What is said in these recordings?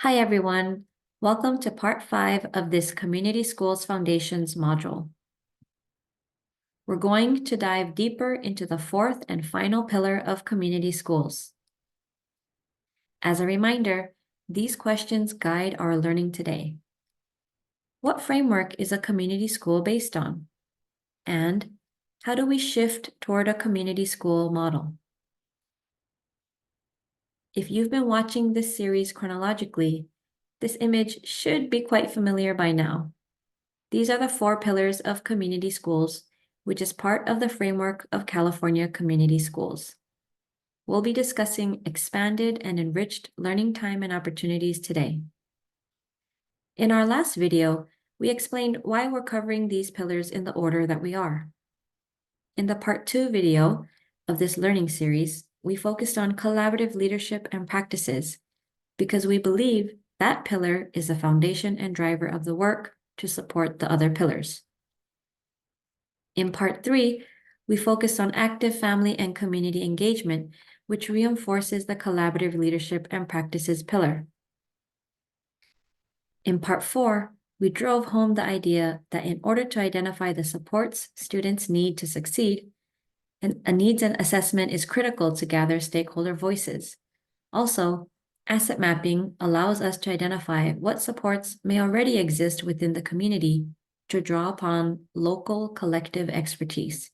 Hi, everyone. Welcome to part 5 of this Community Schools Foundations module. We're going to dive deeper into the fourth and final pillar of community schools. As a reminder, these questions guide our learning today. What framework is a community school based on? And how do we shift toward a community school model? If you've been watching this series chronologically, this image should be quite familiar by now. These are the 4 pillars of community schools, which is part of the framework of California community schools. We'll be discussing expanded and enriched learning time and opportunities today. In our last video, we explained why we're covering these pillars in the order that we are. In the part 2 video of this learning series, we focused on collaborative leadership and practices because we believe that pillar is the foundation and driver of the work to support the other pillars. In part 3, we focused on active family and community engagement, which reinforces the collaborative leadership and practices pillar. In part 4, we drove home the idea that in order to identify the supports students need to succeed, a needs and assessment is critical to gather stakeholder voices. Also, asset mapping allows us to identify what supports may already exist within the community to draw upon local collective expertise.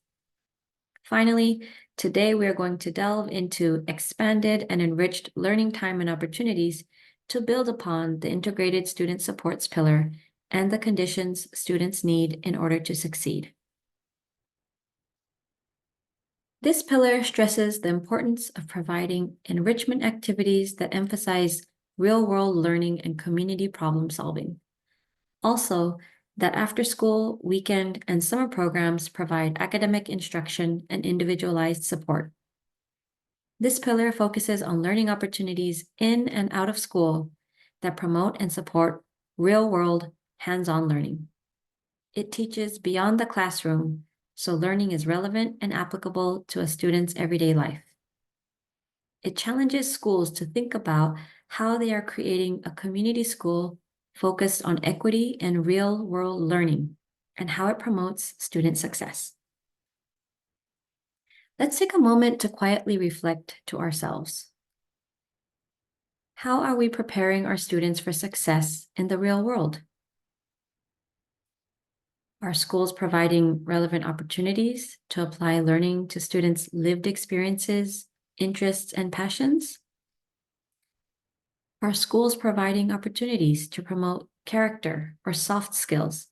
Finally, today we are going to delve into expanded and enriched learning time and opportunities to build upon the integrated student supports pillar and the conditions students need in order to succeed. This pillar stresses the importance of providing enrichment activities that emphasize real-world learning and community problem solving. Also, that after-school, weekend, and summer programs provide academic instruction and individualized support. This pillar focuses on learning opportunities in and out of school that promote and support real-world, hands-on learning. It teaches beyond the classroom, so learning is relevant and applicable to a student's everyday life. It challenges schools to think about how they are creating a community school focused on equity and real-world learning and how it promotes student success. Let's take a moment to quietly reflect to ourselves. How are we preparing our students for success in the real world? Are schools providing relevant opportunities to apply learning to students' lived experiences, interests, and passions? Are schools providing opportunities to promote character or soft skills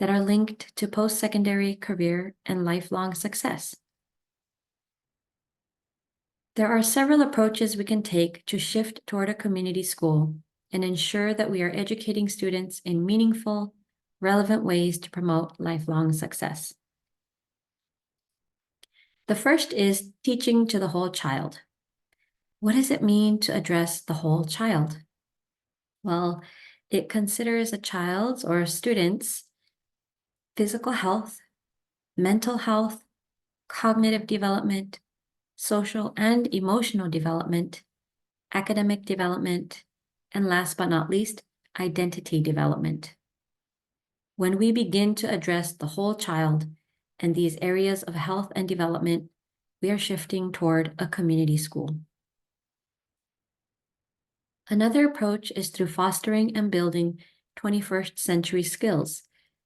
that are linked to post-secondary career and lifelong success? There are several approaches we can take to shift toward a community school and ensure that we are educating students in meaningful, relevant ways to promote lifelong success. The first is teaching to the whole child. What does it mean to address the whole child? Well, it considers a child's or a student's physical health, mental health, cognitive development, social and emotional development, academic development, and last but not least, identity development. When we begin to address the whole child and these areas of health and development, we are shifting toward a community school. Another approach is through fostering and building 21st century skills,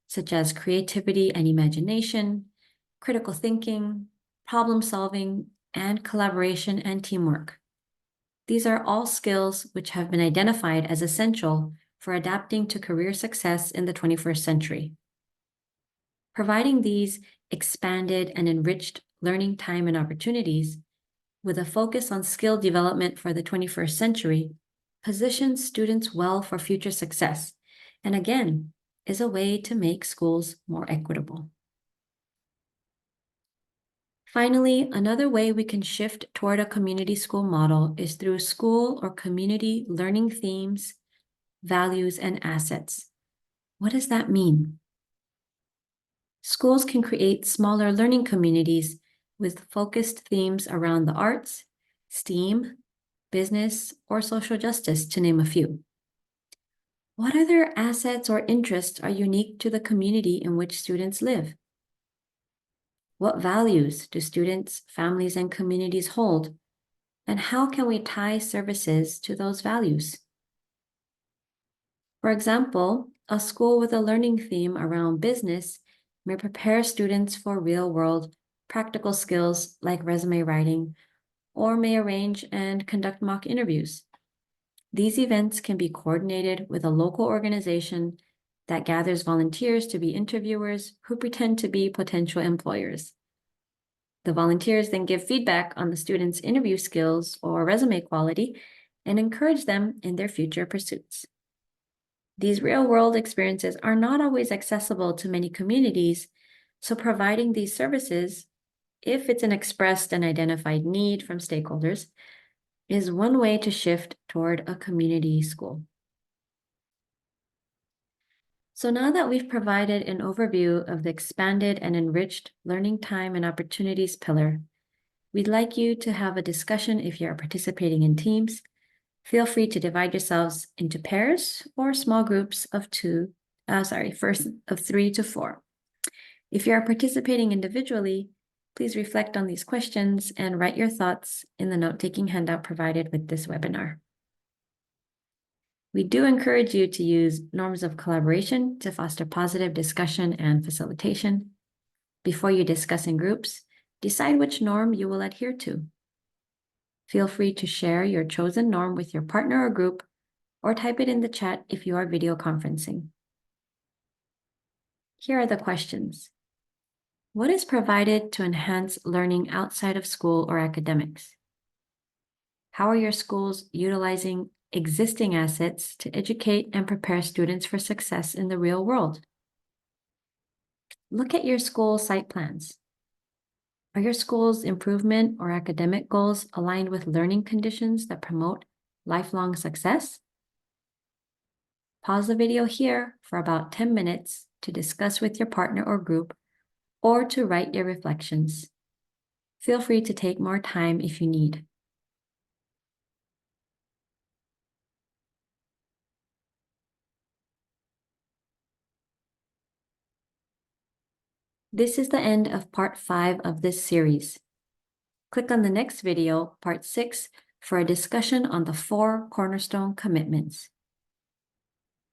such as creativity and imagination, critical thinking, problem solving, and collaboration and teamwork. These are all skills which have been identified as essential for adapting to career success in the 21st century. Providing these expanded and enriched learning time and opportunities with a focus on skill development for the 21st century positions students well for future success, and again, is a way to make schools more equitable. Finally, another way we can shift toward a community school model is through school or community learning themes, values, and assets. What does that mean? Schools can create smaller learning communities with focused themes around the arts, STEAM, business, or social justice, to name a few. What other assets or interests are unique to the community in which students live? What values do students, families, and communities hold? And how can we tie services to those values? For example, a school with a learning theme around business may prepare students for real-world practical skills like resume writing, or may arrange and conduct mock interviews. These events can be coordinated with a local organization that gathers volunteers to be interviewers who pretend to be potential employers. The volunteers then give feedback on the students' interview skills or resume quality and encourage them in their future pursuits. These real-world experiences are not always accessible to many communities, so providing these services, if it's an expressed and identified need from stakeholders, is one way to shift toward a community school. So now that we've provided an overview of the expanded and enriched learning time and opportunities pillar, we'd like you to have a discussion if you are participating in teams. Feel free to divide yourselves into pairs or small groups of of 3 to 4. If you are participating individually, please reflect on these questions and write your thoughts in the note-taking handout provided with this webinar. We do encourage you to use norms of collaboration to foster positive discussion and facilitation. Before you discuss in groups, decide which norm you will adhere to. Feel free to share your chosen norm with your partner or group, or type it in the chat if you are video conferencing. Here are the questions. What is provided to enhance learning outside of school or academics? How are your schools utilizing existing assets to educate and prepare students for success in the real world? Look at your school site plans. Are your school's improvement or academic goals aligned with learning conditions that promote lifelong success? Pause the video here for about 10 minutes to discuss with your partner or group, or to write your reflections. Feel free to take more time if you need. This is the end of part 5 of this series. Click on the next video, part 6, for a discussion on the 4 cornerstone commitments.